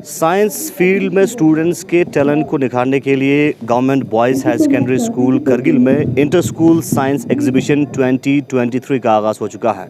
Science field में students के talent को निखारने के लिए government boys higher secondary school Kargil में इंटर स्कूल साइंस एग्जीबिशन 2023 का आगाज़ हो चुका है।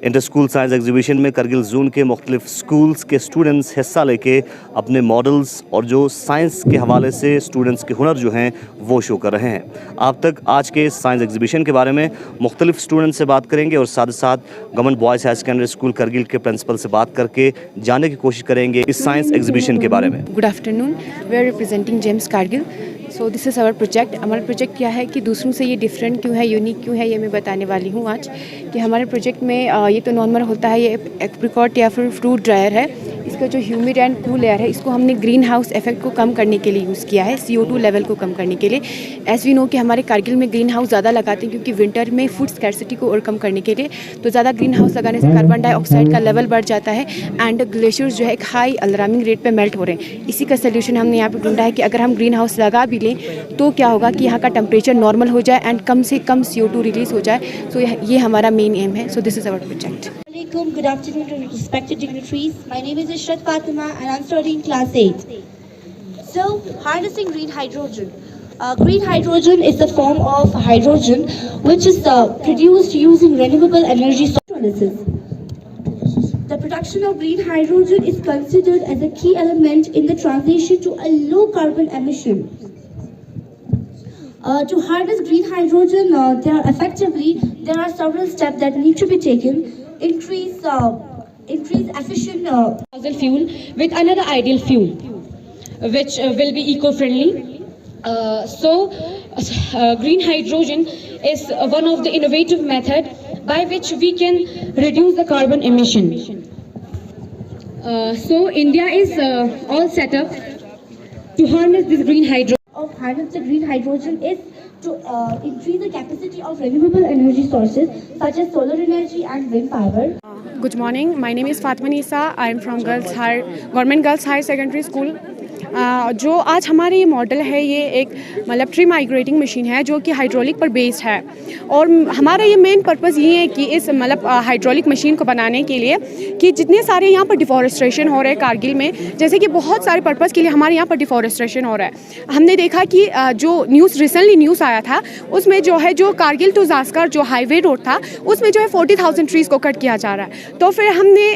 इंटर स्कूल साइंस एग्जीबिशन में करगिल जोन के मुख्तलिफ स्कूल्स के स्टूडेंट्स हिस्सा लेके अपने मॉडल्स और जो साइंस के हवाले से स्टूडेंट्स के हुनर जो हैं वो शो कर रहे हैं। आप तक आज के साइंस एग्जीबिशन के बारे में मुख्तलिफ स्टूडेंट्स से बात करेंगे और साथ ही साथ government boys higher secondary school Kargil के प्रिंसिपल से बात करके जानने की कोशिश करेंगे इस साइंस एग्जीबिशन के बारे में। Good afternoon, we are representing James Kargil. So this is our project. हमारा प्रोजेक्ट क्या है कि दूसरों से ये डिफरेंट क्यों है, यूनिक क्यों है, ये मैं बताने वाली हूँ आज। कि हमारे प्रोजेक्ट में ये तो नॉर्मल होता है, ये एप्रिकॉट या फिर फ्रूट ड्रायर है। इसका जो ह्यूमिड एंड कूल लेयर है, इसको हमने ग्रीन हाउस इफेक्ट को कम करने के लिए यूज़ किया है, CO2 लेवल को कम करने के लिए। एज वी नो कि हमारे कारगिल में ग्रीन हाउस ज़्यादा लगाते हैं क्योंकि विंटर में फूड स्कैरसिटी को और कम करने के लिए। तो ज़्यादा ग्रीन हाउस लगाने से कार्बन डाइऑक्साइड का लेवल बढ़ जाता है एंड ग्लेशियर्स जो है एक हाई अलार्मिंग रेट पे मेल्ट हो रहे हैं। इसी का सोल्यूशन हमने यहाँ पे ढूंढा है कि अगर हम ग्रीन हाउस लगा भी लें तो क्या होगा कि यहाँ का टेम्परेचर नॉर्मल हो जाए एंड कम से कम CO2 रिलीज़ हो जाए। सो ये हमारा मेन एम है। So this is our project. Good afternoon to respected dignitaries. My name is Ishrat Fatima and I'm studying class 8. So, harnessing green hydrogen. Green hydrogen is a form of hydrogen which is produced using renewable energy sources. The production of green hydrogen is considered as a key element in the transition to a low carbon emission. To harness green hydrogen, there are several steps that need to be taken. Increase efficient fossil fuel with another ideal fuel, which will be eco-friendly. Green hydrogen is one of the innovative method by which we can reduce the carbon emission. India is all set up to harness this green hydrogen. Harness the green hydrogen is to increase the capacity of renewable energy sources such as solar energy and wind power. Good morning, my name is Fatima Nisa. I am from Government Girls Higher Secondary School. जो आज हमारे ये model है, ये एक मतलब tree migrating machine है जो कि हाइड्रोलिक पर बेस्ड है। और हमारा ये मेन पर्पज़ ये है कि इस मतलब हाइड्रोलिक मशीन को बनाने के लिए कि जितने सारे यहाँ पर डिफॉरेस्ट्रेशन हो रहे हैं कारगिल में, जैसे कि बहुत सारे पर्पज़ के लिए हमारे यहाँ पर डिफॉरेस्ट्रेशन हो रहा है। हमने देखा कि जो रिसेंटली न्यूज़ आया था उसमें जो है जो कारगिल टू जास्कर जो हाईवे रोड था उसमें जो है 40,000 ट्रीज़ को कट किया जा रहा है। तो फिर हमने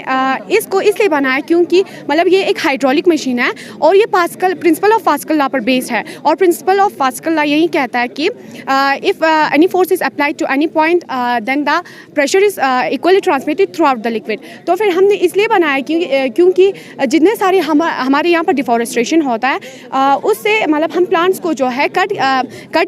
इसको इसलिए बनाया क्योंकि मतलब ये एक हाइड्रोलिक मशीन है और ये प्रिंसिपल ऑफ पास्कल लॉ पर बेस्ड है। और प्रिंसिपल ऑफ पास्कल लॉ यही कहता है कि if any force is applied to any point then the pressure is equally transmitted throughout the liquid. तो फिर हमने इसलिए बनाया क्योंकि जितने सारे हमारे यहाँ पर डिफॉरेस्ट्रेशन होता है उससे मतलब हम प्लांट्स को जो है कट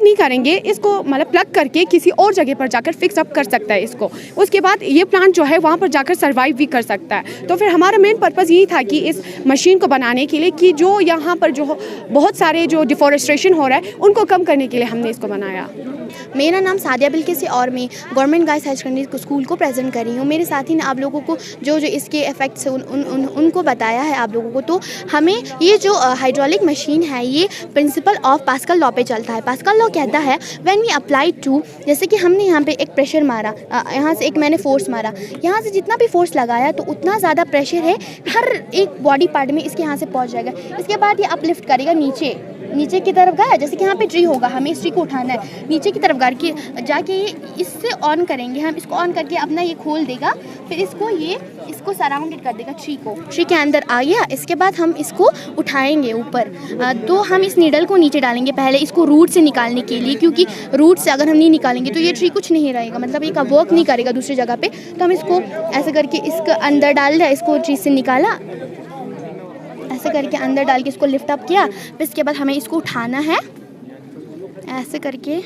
नहीं करेंगे, इसको मतलब प्लग करके किसी और जगह पर जाकर फिक्स अप कर सकता है इसको। उसके बाद ये प्लांट जो है वहाँ पर जाकर सर्वाइव भी कर सकता है। तो फिर हमारा मेन पर्पज़ यही था कि इस मशीन को बनाने के लिए कि जो यहाँ पर जो बहुत सारे जो डिफॉरेस्ट्रेशन हो रहा है उनको कम करने के लिए हमने इसको बनाया। मेरा नाम सादिया बिल्किस है और मैं government girls higher secondary school को प्रेजेंट कर रही हूँ। मेरे साथी ने आप लोगों को जो इसके इफ़ेक्ट्स उनको बताया है आप लोगों को। तो हमें ये जो हाइड्रोलिक मशीन है ये प्रिंसिपल ऑफ पास्कल लॉ पे चलता है। पास्कल लॉ कहता है व्हेन वी अप्लाई टू, जैसे कि हमने यहाँ पे एक प्रेशर मारा, यहाँ से एक मैंने फोर्स मारा, यहाँ से जितना भी फोर्स लगाया तो उतना ज़्यादा प्रेशर है हर एक बॉडी पार्ट में इसके यहाँ से पहुँच जाएगा। इसके बाद ये अपलिफ्ट करेगा नीचे की तरफ गया, जैसे कि यहाँ पे ट्री होगा, हमें इस ट्री को उठाना है, नीचे की तरफ जाके ये इससे ऑन करेंगे हम इसको। ऑन करके अपना ये खोल देगा, फिर इसको सराउंडेड कर देगा ट्री के अंदर आ गया। इसके बाद हम इसको उठाएंगे ऊपर। तो हम इस नीडल को नीचे डालेंगे पहले इसको रूट से निकालने के लिए, क्योंकि रूट से अगर हम नहीं निकालेंगे तो ये ट्री कुछ नहीं रहेगा, मतलब ये वर्क नहीं करेगा दूसरी जगह पे। तो हम इसको ऐसे करके इसके अंदर डाल दिया, इसको ट्री से निकाला, ऐसे करके अंदर डाल के इसको लिफ्ट अप किया। फिर इसके बाद हमें इसको उठाना है, ऐसे करके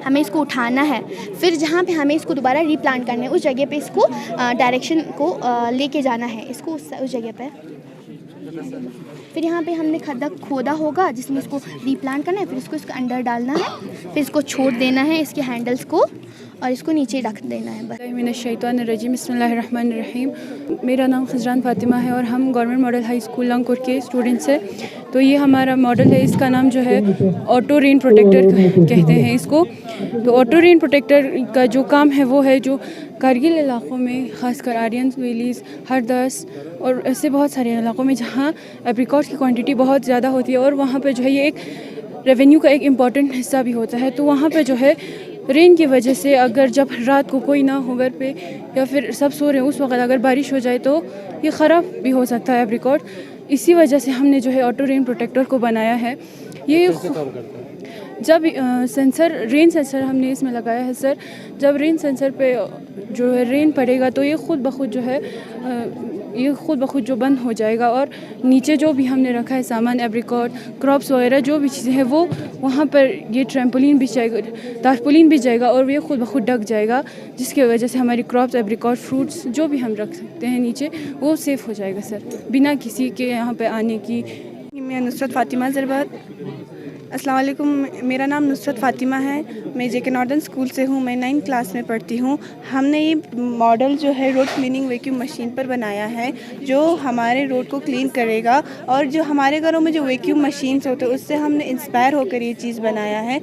हमें इसको उठाना है। फिर जहाँ पे हमें इसको दोबारा रीप्लांट करना है उस जगह पे इसको डायरेक्शन को लेके जाना है इसको उस जगह पे। फिर यहाँ पे हमने खड्डा खोदा होगा जिसमें इसको रीप्लांट करना है, फिर इसको इसके अंदर डालना है, फिर इसको छोड़ देना है इसके हैंडल्स को और इसको नीचे रख देना है बस। मिनश्शैतानिर्रजीम, बिस्मिल्लाहिर्रहमानिर्रहीम। मेरा नाम खजरान फातिमा है और हम गवर्नमेंट मॉडल हाई स्कूल लंगकोट के स्टूडेंट्स हैं। तो ये हमारा मॉडल है, इसका नाम जो है ऑटो रेन प्रोटेक्टर कहते हैं इसको। तो ऑटो रेन प्रोटेक्टर का जो काम है वो है जो कारगिल इलाक़ों में, ख़ासकर आर्यन वैलीज़, हरदस और ऐसे बहुत सारे इलाक़ों में जहाँ एप्रिकॉट की क्वांटिटी बहुत ज़्यादा होती है और वहाँ पे जो है ये एक रेवेन्यू का एक इम्पॉर्टेंट हिस्सा भी होता है। तो वहाँ पे जो है रेन की वजह से अगर जब रात को कोई ना हो घर पे या फिर सब सो रहे हैं उस वक्त अगर बारिश हो जाए तो ये ख़राब भी हो सकता है एप्रिकॉट। इसी वजह से हमने जो है ऑटो रेन प्रोटेक्टर को बनाया है। ये जब सेंसर रेन सेंसर हमने इसमें लगाया है सर, जब रेन सेंसर पे जो है रेन पड़ेगा तो ये ख़ुद ब खुद जो है ये ख़ुद ब खुद जो बंद हो जाएगा और नीचे जो भी हमने रखा है सामान एप्रिकॉट, क्रॉप्स वगैरह जो भी चीज़ें हैं वो वहाँ पर ये ट्रैम्पोलिन भी जाएगा, तारपोलिन भी जाएगा और ये ख़ुद ब खुद ढक जाएगा, जिसकी वजह से हमारी क्रॉप्स, एप्रिकॉट, फ्रूट्स जो भी हम रख सकते हैं नीचे वो सेफ़ हो जाएगा सर, बिना किसी के यहाँ पर आने की। मैं नुसरत फ़ातिमा ज़रबत। अस्सलाम वालेकुम, मेरा नाम नुसरत फ़ातिमा है। मैं जेके नॉर्दर्न स्कूल से हूँ। मैं 9th क्लास में पढ़ती हूँ। हमने ये मॉडल जो है रोड क्लीनिंग वैक्यूम मशीन पर बनाया है जो हमारे रोड को क्लीन करेगा। और जो हमारे घरों में जो वैक्यूम मशीन्स होते हैं उससे हमने इंस्पायर होकर ये चीज़ बनाया है।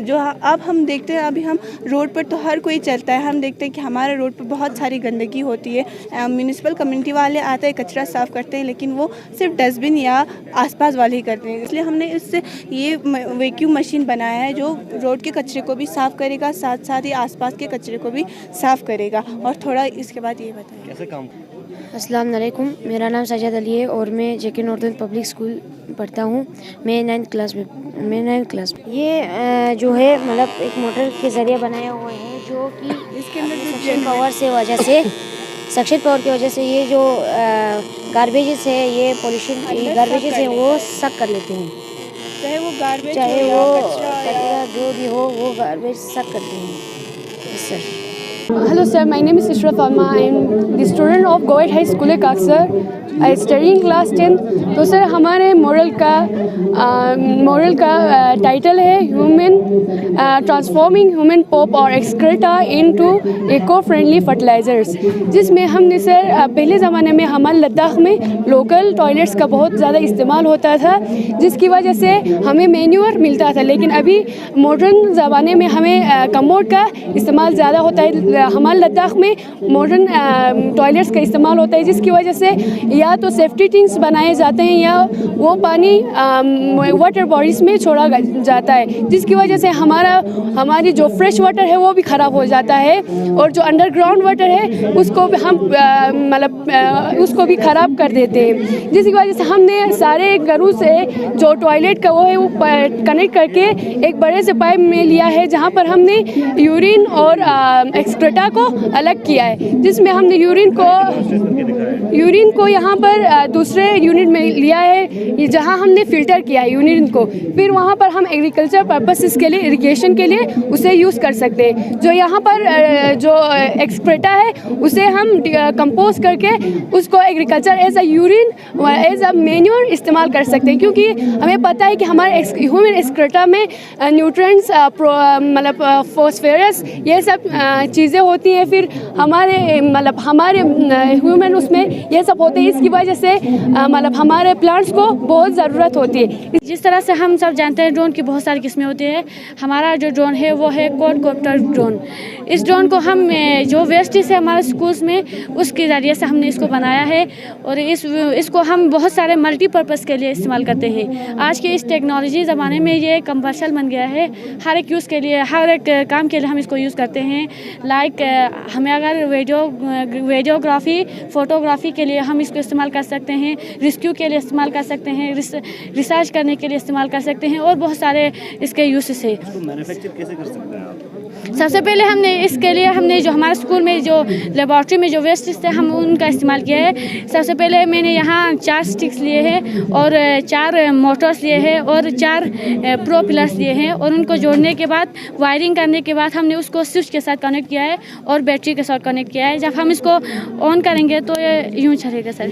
जो अब हम देखते हैं, अभी हम रोड पर तो हर कोई चलता है, हम देखते हैं कि हमारे रोड पर बहुत सारी गंदगी होती है। म्यूनिसिपल कम्युनिटी वाले आते हैं, कचरा साफ़ करते हैं, लेकिन वो सिर्फ डस्टबिन या आसपास वाले ही करते हैं। इसलिए हमने इससे ये वैक्यूम मशीन बनाया है जो रोड के कचरे को भी साफ़ करेगा, साथ साथ ही आसपास के कचरे को भी साफ़ करेगा। और थोड़ा इसके बाद ये बताएं कैसे काम। अस्सलाम वालेकुम, मेरा नाम सजाद अली है और मैं जेके नॉर्दर्न पब्लिक स्कूल पढ़ता हूँ। मैं 9th क्लास में। ये जो है मतलब एक मोटर के ज़रिए बनाया हुआ है जो कि इसके अंदर सक्शन पावर की वजह से ये जो गार्बेजेस है, ये पोल्यूशन गार्बेजेस है वो सक कर लेते हैं, चाहे वो गार्बेज चाहे हो वो या कचरा जो भी हो वो गार्बेज सक करते हैं। Yes sir. Hello sir, my name is Ishrat Farma. I am the student of Goet High School Kaksar. I study in class 10th. तो सर हमारे मॉडल का टाइटल है ह्यूमन ट्रांसफॉर्मिंग ह्यूमन पॉप और excreta into eco friendly fertilisers, जिसमें हमने sir पहले ज़माने में हमारे लद्दाख में लोकल टॉयलेट्स का बहुत ज़्यादा इस्तेमाल होता था जिसकी वजह से हमें मैन्यूअर मिलता था, लेकिन अभी मॉडर्न ज़माने में हमें कमोड का इस्तेमाल ज़्यादा होता है। हमारे लद्दाख में मॉडर्न टॉयलेट्स का इस्तेमाल होता है जिसकी वजह से या तो सेफ्टी टैंक्स बनाए जाते हैं या वो पानी वाटर बॉडीज़ में छोड़ा जाता है, जिसकी वजह से हमारी जो फ्रेश वाटर है वो भी ख़राब हो जाता है और जो अंडरग्राउंड वाटर है उसको भी हम उसको भी ख़राब कर देते हैं, जिसकी वजह से हमने सारे घरों से जो टॉयलेट का वो है वो कनेक्ट करके एक बड़े से पाइप में लिया है जहाँ पर हमने यूरिन और एक्सक्रेटा को अलग किया है, जिसमें हमने यूरिन को यहाँ पर दूसरे यूनिट में लिया है जहाँ हमने फ़िल्टर किया है यूरिन को, फिर वहाँ पर हम एग्रीकल्चर पर्पसेस के लिए, इरिगेशन के लिए उसे यूज़ कर सकते हैं। जो यहाँ पर जो एक्सक्रेटा है उसे हम कंपोज करके उसको agriculture as a urine as a manure इस्तेमाल कर सकते हैं, क्योंकि हमें पता है कि हमारे ह्यूमन एक्सक्रेटा में न्यूट्रिएंट्स मतलब फॉस्फेरस ये सब चीज़ें होती हैं, फिर हमारे ह्यूमन उसमें ये सब होते हैं, इसकी वजह से मतलब हमारे प्लांट्स को बहुत ज़रूरत होती है। जिस तरह से हम सब जानते हैं ड्रोन की बहुत सारी किस्में होती हैं, हमारा जो ड्रोन है वो है क्वाडकॉप्टर ड्रोन। इस ड्रोन को हम जो वेस्टेज है हमारे स्कूल्स में उसके ज़रिए से हमने इसको बनाया है और इसको हम बहुत सारे मल्टीपर्पज़ के लिए इस्तेमाल करते हैं। आज के इस टेक्नोलॉजी ज़माने में ये कमर्शियल बन गया है, हर एक यूज़ के लिए, हर एक काम के लिए हम इसको यूज़ करते हैं। लाइक हमें अगर वीडियोग्राफी, फ़ोटोग्राफी के लिए हम इसको इस्तेमाल कर सकते हैं, रेस्क्यू के लिए इस्तेमाल कर सकते हैं, रिसर्च करने के लिए इस्तेमाल कर सकते हैं और बहुत सारे इसके यूसेस है। मैन्युफैक्चर कैसे कर सकते हैं आप? सबसे पहले हमने जो हमारे स्कूल में जो लेबॉर्ट्री में जो वेस्ट थे हम उनका इस्तेमाल किया है। सबसे पहले मैंने यहाँ 4 स्टिक्स लिए हैं और 4 मोटर्स लिए हैं और 4 प्रो पिलर्स लिए हैं और उनको जोड़ने के बाद वायरिंग करने के बाद हमने उसको स्विच के साथ कनेक्ट किया है और बैटरी के साथ कनेक्ट किया है। जब हम इसको ऑन करेंगे तो ये यूँ चलेगा sir.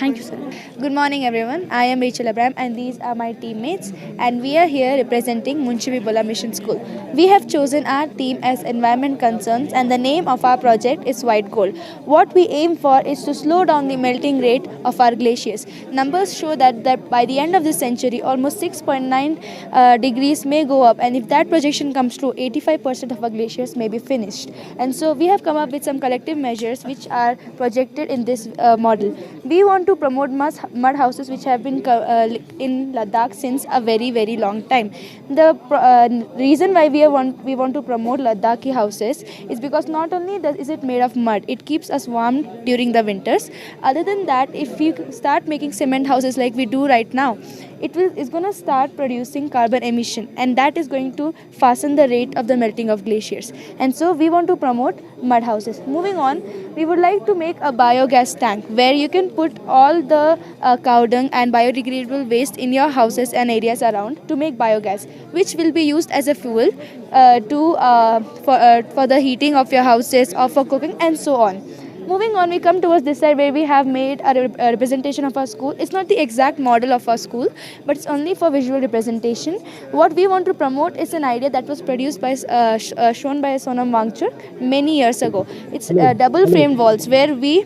Thank you sir. Good morning everyone. I am Rachel Abraham and these are my teammates and we are here representing Munshi Bibola Mission School. We have chosen our team as environment concerns and the name of our project is White Gold. What we aim for is to slow down the melting rate of our glaciers. Numbers show that by the end of this century almost 6.9 degrees may go up, and if that projection comes true 85% of our glaciers may be finished. And so we have come up with some collective measures which are projected in this model. We want to promote mud houses which have been in Ladakh since a very long time. The reason why we want to promote Ladakhi houses is because not only is it made of mud, it keeps us warm during the winters. Other than that, if we start making cement houses like we do right now, it's going to start producing carbon emission, and that is going to fasten the rate of the melting of glaciers. And so we want to promote mud houses. Moving on, we would like to make a biogas tank where you can put all the cow dung and biodegradable waste in your houses and areas around to make biogas, which will be used as a fuel for the heating of your houses or for cooking and so on. Moving on, we come towards this side where we have made a representation of our school. It's not the exact model of our school, but it's only for visual representation. What we want to promote is an idea that was produced by shown by Sonam Wangchuk many years ago. It's double framed walls where we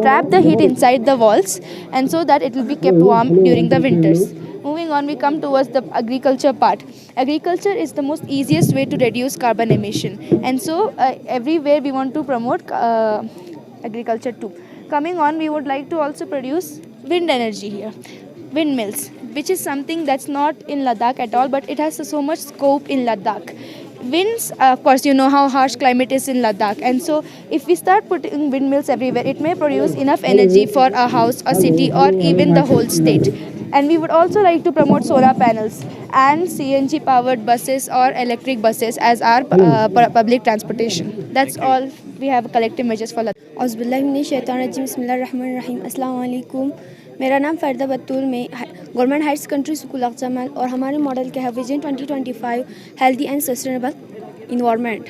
trap the heat inside the walls, and so that it will be kept warm during the winters. Moving on, we come towards the agriculture part. Agriculture is the most easiest way to reduce carbon emission, and so everywhere we want to promote agriculture too. Coming on, we would like to also produce wind energy here, windmills, which is something that's not in Ladakh at all, but it has so much scope in Ladakh. Winds, of course, you know how harsh climate is in Ladakh, and so if we start putting windmills everywhere, it may produce enough energy for a house, a city, or even the whole state. And we would also like to promote solar panels and CNG powered buses or electric buses as our public transportation. That's all. We have collective measures for Ladakh. औज़ुबिल्लाहिमिनश्शैतानिर्रजीम बिस्मिल्लाहिर्रहमानिर्रहीम अस्सलाम वालेकुम। मेरा नाम फ़रदा बतूल, में government higher secondary school अक्समल, और हमारे model क्या है vision 2025 healthy and sustainable environment.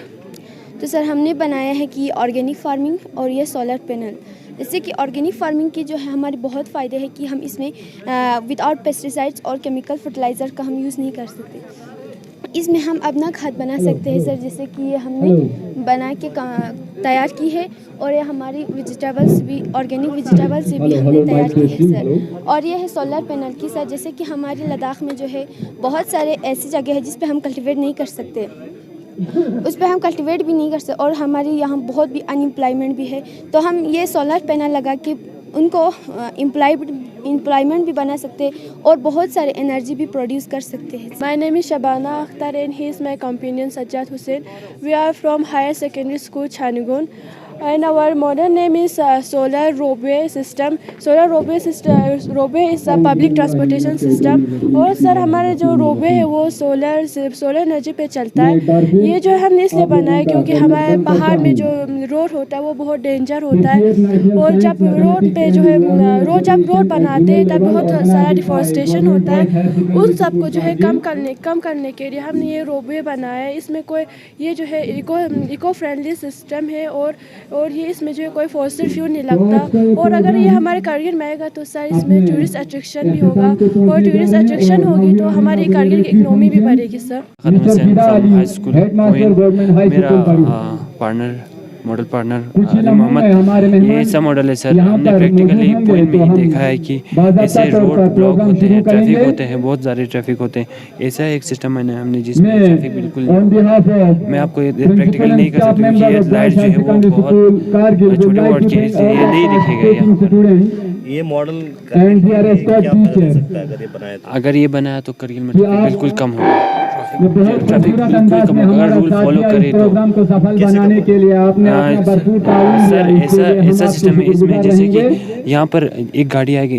तो सर हमने बनाया है कि ऑर्गेनिक फार्मिंग और ये सोलर पैनल। जैसे कि ऑर्गेनिक फार्मिंग के जो है हमारे बहुत फ़ायदे हैं कि हम इसमें विदाउट पेस्टिसाइड्स और केमिकल फर्टिलाइज़र का हम यूज़ नहीं कर सकते। इसमें हम अपना खाद बना सकते हैं सर, जैसे कि ये हमने बना के तैयार की है, और ये हमारी वेजिटेबल्स भी ऑर्गेनिक वेजिटेबल्स से भी हमने तैयार की है सर। और ये है सोलर पैनल की सर, जैसे कि हमारे लद्दाख में जो है बहुत सारे ऐसी जगह है जिस पे हम कल्टीवेट नहीं कर सकते, उस पर हम कल्टीवेट भी नहीं कर सकते, और हमारे यहाँ बहुत भी अनएम्प्लॉयमेंट भी है। तो हम ये सोलर पैनल लगा के उनको एम्प्लॉयमेंट भी बना सकते हैं और बहुत सारे एनर्जी भी प्रोड्यूस कर सकते हैं। My name is Shabana Akhtar and he is my companion Sajjad Hussain. We are from Higher Secondary School Chanugun. And our modern name is Solar Roadway System. Solar Roadway System, Roadway is a public transportation system. और sir हमारे जो roadway है वो solar energy पे चलता है। ये जो हमने इसलिए बनाया क्योंकि हमारे पहाड़ में जो रोड होता है वो बहुत डेंजर होता है, और जब रोड पे जो है जब रोड बनाते हैं तब बहुत सारा डिफॉरेस्टेशन होता है। उन सब को जो है कम करने के लिए हमने ये रोडवे बनाया है। इसमें कोई ये जो है इको फ्रेंडली सिस्टम है, और ये इसमें जो है कोई फॉसिल फ्यूल नहीं लगता। और अगर ये हमारे कारगिल में आएगा तो सर इसमें टूरिस्ट अट्रैक्शन भी होगा, और टूरिस्ट अट्रैक्शन होगी तो हमारी कारगिल की इकनॉमी भी बढ़ेगी सर। हाई स्कूल मेरा partner model partner Ali Mohammad, ये ऐसा मॉडल है सर। हमने प्रैक्टिकली पॉइंट में ही देखा है कि ऐसे रोड ब्लॉक होते हैं, ट्रैफिक होते हैं, बहुत ज़्यादा ट्रैफिक होते हैं। ऐसा एक सिस्टम हमने जिसमें ट्रैफिक बिल्कुल, मैं आपको प्रैक्टिकली नहीं कर सकता क्योंकि ये लाइट जो है वो बहुत छोटे वाट की, इसलिए ये नहीं दिखेगा यहाँ पर। ये मॉडल अगर ये बनाया तो करगिल में बिल्कुल कम होगा, ट्रैफिक बिल्कुल कम होगा अगर रूल फॉलो करे तो। सर ऐसा सिस्टम है इसमें, जैसे कि यहाँ पर एक गाड़ी आएगी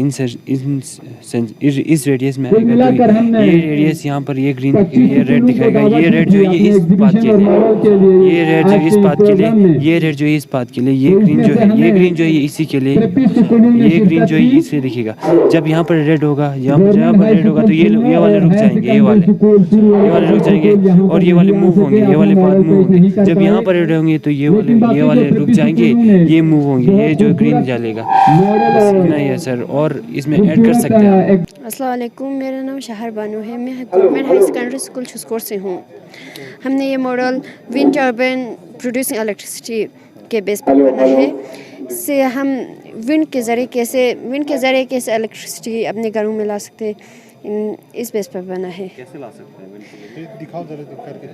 इस रेडियस में आएगा, तो ये रेडियस यहाँ पर ये ग्रीन ये रेड दिखाएगा, ये रेड जो है ये इस बात के लिए, ये रेड जो इस बात के लिए, ये रेड जो है इस बात के लिए, ये ग्रीन जो है ये इसी के लिए, ये ग्रीन जो है इससे दिखेगा। जब यहाँ पर रेड होगा, यहाँ पर रेड होगा तो ये वाले रुक जाएंगे, ये वाले वाले रुक जाएंगे और ये वाले मूव होंगे, ये वाले बाद मूव होंगे। जब यहाँ पर रेड होंगे तो ये वाले रुक जाएंगे, ये मूव होंगे, ये जो ग्रीन जलेगा। बस इतना ही है सर, और इसमें ऐड कर सकते हैं। अस्सलाम वालेकुम, मेरा नाम शहर बानो है, मैं गवर्नमेंट हाई सेकेंडरी स्कूल छुस्कोर से हूँ। हमने ये model wind turbine producing electricity के बेस पर बना है। इससे हम विंड के ज़रिए कैसे इलेक्ट्रिसिटी अपने घरों में ला सकते हैं, इस बेस पर बना है। कैसे ला सकते हैं? दिखाओ जरा, दिखा के।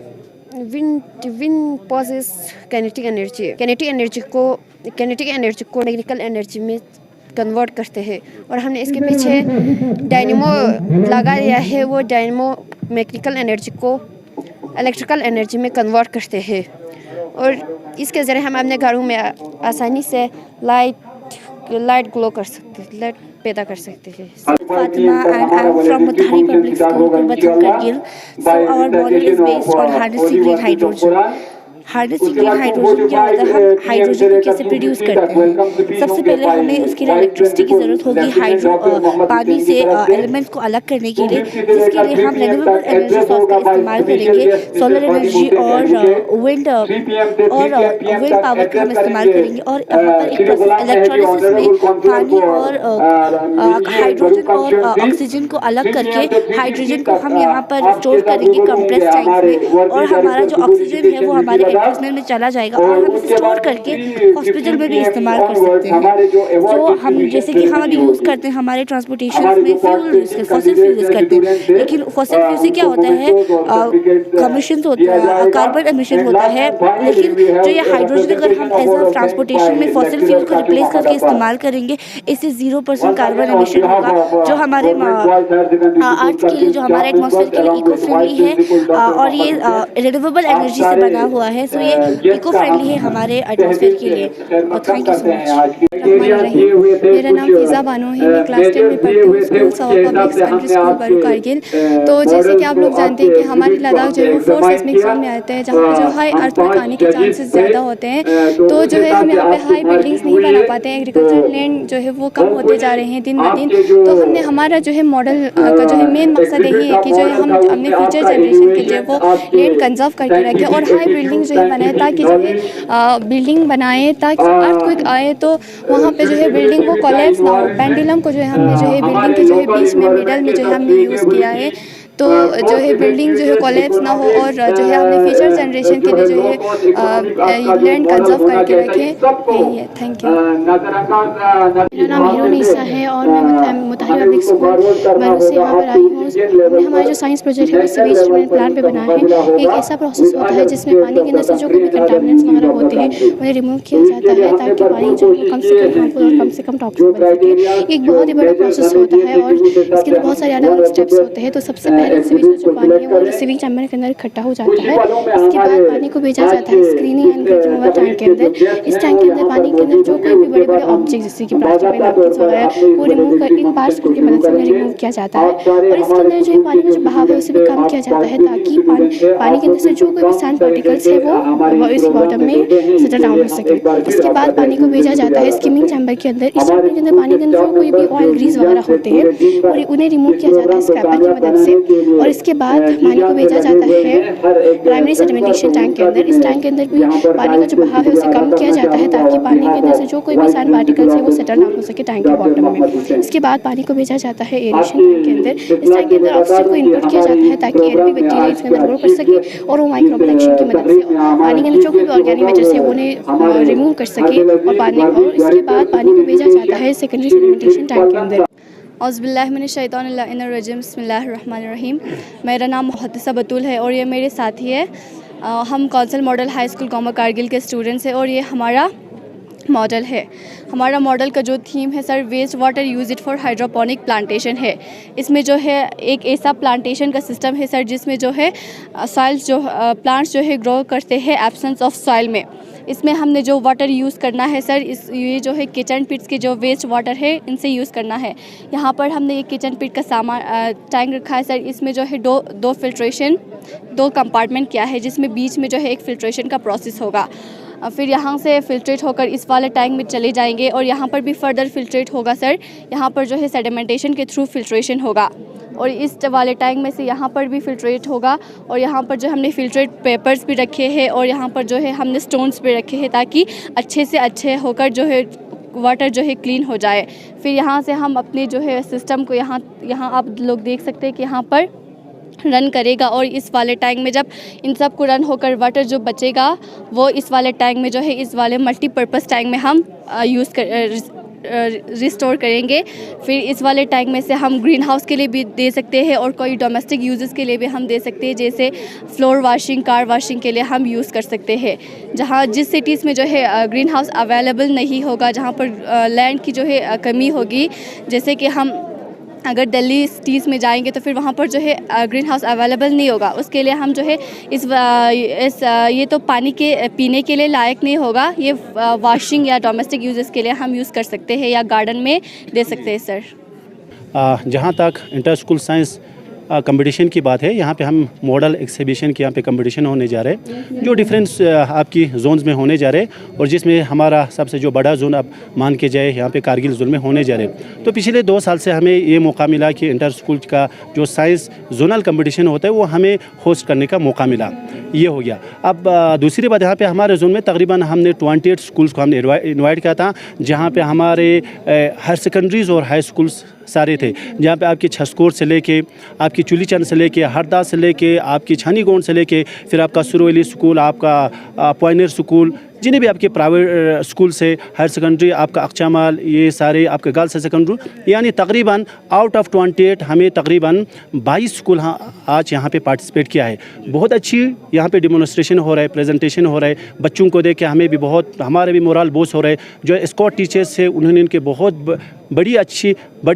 विंड पॉसेस काइनेटिक एनर्जी को मैकेनिकल एनर्जी में कन्वर्ट करते हैं, और हमने इसके पीछे डायनेमो लगा दिया है। वो डायनेमो मैकेनिकल एनर्जी को इलेक्ट्रिकल एनर्जी में कन्वर्ट करते हैं, और इसके ज़रिए हम अपने घरों में आसानी से लाइट ग्लो कर सकते हैं, लाइट पैदा कर सकते हैं। Fatima and I'm from Muthari Public School, Gurbatam, Kargil. So our model is based on harnessing green hydrogen. Harnessing green hydrogen क्या होता है? हम हाइड्रोजन को कैसे प्रोड्यूस करते हैं? सबसे पहले हमें उसके लिए इलेक्ट्रिसिटी की ज़रूरत होगी, पानी से एलिमेंट्स को अलग करने के लिए, जिसके लिए हम रिन्यूएबल एनर्जी सोर्स का इस्तेमाल करेंगे। सोलर एनर्जी और विंड पावर का हम इस्तेमाल करेंगे, और यहाँ पर एक प्रोसेस इलेक्ट्रोलिसिस में पानी और हाइड्रोजन और ऑक्सीजन को अलग करके हाइड्रोजन को हम यहाँ पर स्टोर करेंगे कंप्रेस टैंक में, और हमारा जो ऑक्सीजन है वो हमारे एटमॉस्फेयर में चला जाएगा, और हम इसे स्टोर करके हॉस्पिटल में भी इस्तेमाल कर सकते हैं। जो हम जैसे कि हम अभी यूज़ करते हैं हमारे ट्रांसपोर्टेशन में फॉसिल फ्यूल यूज़ करते हैं, लेकिन फॉसिल फ्यूल से क्या होता है? कमिशन होता है, कार्बन एमिशन होता है। लेकिन जो ये हाइड्रोजन अगर हम एज अ ट्रांसपोर्टेशन में फॉसिल फ्यूल को रिप्लेस करके इस्तेमाल करेंगे, इससे 0% कार्बन एमिशन होगा, जो हमारे अर्थ के लिए, जो हमारे एटमॉस्फेयर के लिए इको फ्रेंडली है, और ये रिन्यूएबल एनर्जी से बना हुआ है। सो ये इको फ्रेंडली है हमारे एटमॉस्फेयर के लिए। और थैंक यू सो मच। मेरा नाम फिज़ा बानो है, मैं क्लास 10 में पढ़ती हूँ, स्कूल सवा पब्लिक सेकेंडरी स्कूल बरू कारगिल। तो जैसे कि आप लोग जानते हैं कि हमारे लद्दाख जो है वो 4 सेस्मिक जोन में आते हैं, जहाँ पर जो हाई अर्थक्वेक आने के चांसेस ज़्यादा होते हैं। तो जो है हम यहाँ पे हाई बिल्डिंग्स नहीं बना पाते हैं, एग्रीकल्चर लैंड जो है वो कम होते जा रहे हैं दिन ब दिन। तो हमने हमारा जो है मॉडल का जो है मेन मकसद यही है कि जो है हम अपने फ्यूचर जनरेशन के लिए वो लैंड कंजर्व करके रखें, और हाई बिल्डिंग जो है बनाए, ताकि जो है बिल्डिंग बनाए ताकि अर्थक्वेक आए तो वहाँ पे जो है बिल्डिंग को कोलैप्स ना हो। पेंडुलम को जो है हमने जो है बिल्डिंग के जो है बीच में मिडल में जो है हमने यूज़ किया है, तो जो है बिल्डिंग जो है कोलैप्स ना हो, और जो है हमने फ्यूचर जनरेशन के लिए जो है लैंड कंजर्व करके रखें। यही है, थैंक यू। मेरा नाम हीरो निसा है, और मैं मुताहिर पब्लिक स्कूल बरू से यहाँ पर आई हूँ। हमने हमारा जो साइंस प्रोजेक्ट है वो सीवेज ट्रीटमेंट प्लांट पे बनाया है। एक ऐसा प्रोसेस होता है जिसमें पानी के अंदर से जो भी कंटामिनेंट्स वगैरह होते हैं उन्हें रिमूव किया जाता है, ताकि पानी जो है कम से कम हार्मफुल और कम से कम टॉक्सिक बन सके। एक बहुत ही बड़ा प्रोसेस होता है, और इसके अंदर बहुत सारे अलग अलग स्टेप्स होते हैं। तो सबसे पहले सीवेज का जो पानी है वो रिसीविंग चैम्बर के अंदर इकट्ठा हो जाता है। इसके बाद पानी को भेजा जाता है स्क्रीनिंग एंड रिमूवल टैंक के अंदर। इस टैंक के अंदर पानी के अंदर जो कोई भी बड़े बड़े ऑब्जेक्ट जैसे कि प्लास्टिक में नैपकिन्स वगैरह वो रिमूव कर इन पार्ट्स की मदद से रिमूव किया जाता है, और इसके अंदर जो पानी का जो बहाव है उसे भी कम किया जाता है, ताकि पानी के अंदर से जो कोई भी सैंड पार्टिकल्स है वो इस बॉटम में सेटल डाउन हो सके। इसके बाद पानी को भेजा जाता है स्किमिंग चैम्बर के अंदर। इस चैम्बर के अंदर पानी के अंदर जो कोई भी ऑयल ग्रीस वगैरह होते हैं और उन्हें रिमूव किया जाता है स्क्रैपर की मदद से, और इसके बाद पानी को भेजा जाता है प्राइमरी सेडिमेंटेशन टैंक के अंदर। इस टैंक के अंदर भी पानी का जो बहाव है उसे कम किया जाता है, ताकि पानी के अंदर से जो कोई भी सैंड पार्टिकल्स है वो सेटल डाउन हो सके टैंक के बॉटम में। इसके बाद पानी को भेजा जाता है एरेशन टैंक के अंदर। इस टैंक के अंदर ऑक्सीजन को इनपुट किया जाता है, ताकि एयरबी बैक्टीरिया इसके अंदर ग्रो कर सके, और वो माइक्रोप्लेक्शन की मदद से पानी के अंदर जो कोई भी ऑर्गेनिक मैटर है वो उन्हें रिमूव कर सके। और इसके बाद पानी को भेजा जाता है सेकेंडरी सेडिमेंटेशन टैंक के अंदर। औज़ुबिल्लाहिमिनश्शैतानिर्रजीम बिस्मिल्लाहिर्रहमानिर्रहीम। मेरा नाम मुहद्दिसा बतूल है, और ये मेरे साथी है। हम council model high school Goma Kargil के स्टूडेंट्स हैं, और ये हमारा मॉडल है। हमारा मॉडल का जो थीम है sir, waste water use it for hydroponic plantation है। इसमें जो है एक ऐसा प्लांटेशन का सिस्टम है सर, जिसमें जो है सॉइल्स जो प्लांट्स जो है ग्रो करते हैं एब्सेंस ऑफ सॉइल में। इसमें हमने जो वाटर यूज़ करना है सर, ये जो है किचन पिट्स के जो वेस्ट वाटर है इनसे यूज़ करना है। यहाँ पर हमने एक किचन पिट का सामान टैंक रखा है सर। इसमें जो है दो फिल्ट्रेशन 2 कंपार्टमेंट किया है, जिसमें बीच में जो है एक फ़िल्ट्रेशन का प्रोसेस होगा। फिर यहाँ से फ़िल्ट्रेट होकर इस वाले टैंक में चले जाएंगे, और यहाँ पर भी फर्दर फ़िल्ट्रेट होगा सर। यहाँ पर जो है सेडिमेंटेशन के थ्रू फ़िल्ट्रेशन होगा, और इस वाले टैंक में से यहाँ पर भी फिल्ट्रेट होगा। और यहाँ पर जो हमने फिल्ट्रेट पेपर्स भी रखे हैं और यहाँ पर जो है हमने स्टोन्स भी रखे हैं ताकि अच्छे से अच्छे होकर जो है वाटर जो है क्लीन हो जाए। फिर यहाँ से हम अपने जो है सिस्टम को यहाँ आप लोग देख सकते हैं कि यहाँ पर रन करेगा और इस वाले टैंक में जब इन सब को रन होकर वाटर जो बचेगा वो इस वाले टैंक में जो है इस वाले मल्टीपर्पज़ टैंक में हम रिस्टोर करेंगे। फिर इस वाले टैंक में से हम ग्रीन हाउस के लिए भी दे सकते हैं और कोई डोमेस्टिक यूजेस के लिए भी हम दे सकते हैं, जैसे फ्लोर वॉशिंग, कार वॉशिंग के लिए हम यूज़ कर सकते हैं। जहाँ जिस सिटीज़ में जो है ग्रीन हाउस अवेलेबल नहीं होगा, जहाँ पर लैंड की जो है कमी होगी, जैसे कि हम अगर दिल्ली सिटीज़ में जाएंगे तो फिर वहाँ पर जो है ग्रीन हाउस अवेलेबल नहीं होगा। उसके लिए हम जो है ये तो पानी के पीने के लिए लायक नहीं होगा, ये वॉशिंग या डोमेस्टिक यूजेस के लिए हम यूज़ कर सकते हैं या गार्डन में दे सकते हैं। सर जहाँ तक इंटर स्कूल साइंस कंपटीशन की बात है, यहाँ पे हम मॉडल एग्जीबिशन के यहाँ पे कंपटीशन होने जा रहे हैं जो डिफरेंट आपकी जोन्स में होने जा रहे हैं और जिसमें हमारा सबसे जो बड़ा जोन अब मान के जाए यहाँ पे कारगिल जोन में होने जा रहे हैं। तो पिछले 2 साल से हमें ये मौका मिला कि इंटर स्कूल का जो साइंस जोनल कंपटीशन होता है वो हमें होस्ट करने का मौका मिला, ये हो गया। अब दूसरी बात, यहाँ पे हमारे जोन में तकरीबन हमने 28 स्कूल्स को हमने इन्वाइट किया था, जहाँ पे हमारे हायर सेकेंडरीज़ और हाई स्कूल्स सारे थे, जहाँ पे आपकी छस्कोर से लेके आपकी चुलीचंद से लेके हरदा से लेके आपकी छानीगोंड से लेके फिर आपका सुरवली स्कूल, आपका पॉइनर स्कूल, जिन्हें भी आपके प्राइवेट स्कूल से हायर सेकेंडरी, आपका अक्चामाल, ये सारे आपके गर्ल्स हायर सेकेंडरी, यानी तकरीबन आउट ऑफ 28 हमें तकरीबन 22 स्कूल आज यहाँ पे पार्टिसिपेट किया है। बहुत अच्छी यहाँ पे डेमोन्स्ट्रेशन हो रहा है, प्रेजेंटेशन हो रहा है। बच्चों को देख के हमें भी हमारे भी मोरल बूस्ट हो रहा है। जो स्कॉट टीचर्स से उन्होंने इनके बहुत बढ़िया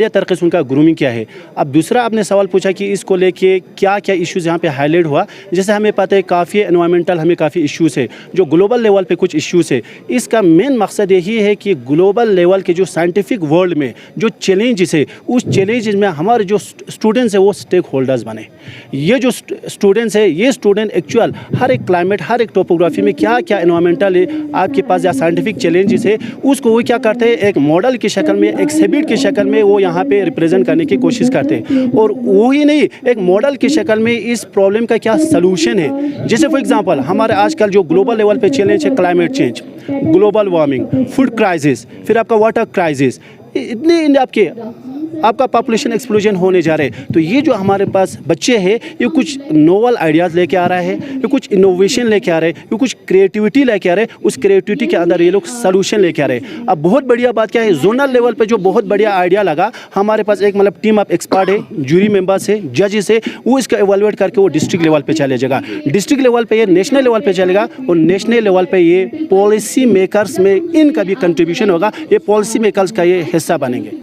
तरीके से उनका ग्रूमिंग किया है। अब दूसरा आपने सवाल पूछा कि इसको लेके क्या क्या इश्यूज़ यहाँ पे हाईलाइट हुआ। जैसे हमें पता है काफ़ी एनवायरमेंटल हमें काफ़ी इश्यूज़ है, जो ग्लोबल लेवल पे कुछ इश्यूज़ है। इसका मेन मकसद यही है कि ग्लोबल लेवल के जो साइंटिफिक वर्ल्ड में जो चैलेंजेस है, उस चैलेंजेस में हमारे जो स्टूडेंट्स है वो स्टेक होल्डर्स बने। ये जो स्टूडेंट्स है, ये स्टूडेंट एक्चुअल हर एक क्लाइमेट, हर एक टोपोग्राफी में क्या क्या एनवायरमेंटल आपके पास या साइंटिफिक चैलेंजेस है, उसको वो क्या करते हैं, एक मॉडल की शक्ल में, एक एग्जिबिट की शक्ल में वो यहाँ पे रिप्रेजेंट करने की कोशिश करते हैं। और वो ही नहीं, एक मॉडल की शक्ल में इस प्रॉब्लम का क्या सलूशन है। जैसे फॉर एग्जांपल हमारे आजकल जो ग्लोबल लेवल पे चैलेंज है, climate change, global warming, food crisis, फिर आपका वाटर क्राइसिस, इतने आपका पॉपुलेशन एक्सप्लोजन होने जा रहे हैं। तो ये जो हमारे पास बच्चे हैं, ये कुछ नोवल आइडियाज़ लेके आ रहे हैं, ये कुछ इनोवेशन लेके आ रहे हैं, ये कुछ क्रिएटिविटी लेके आ रहे हैं। उस क्रिएटिविटी के अंदर ये लोग सलूशन लेके आ रहे हैं। अब बहुत बढ़िया बात क्या है, जोनल लेवल पे जो बहुत बढ़िया आइडिया लगा, हमारे पास एक मतलब टीम ऑफ एक्सपर्ट है, जूरी मेंबर्स है, जजेस है, वो इसका एवेलुएट करके वो डिस्ट्रिक्ट लेवल पे चले जाएगा, डिस्ट्रिक्ट लेवल पे ये नेशनल लेवल पे चलेगा और नेशनल लेवल पे ये पॉलिसी मेकर्स में इनका भी कंट्रीब्यूशन होगा, ये पॉलिसी मेकर्स का ये हिस्सा बनेंगे।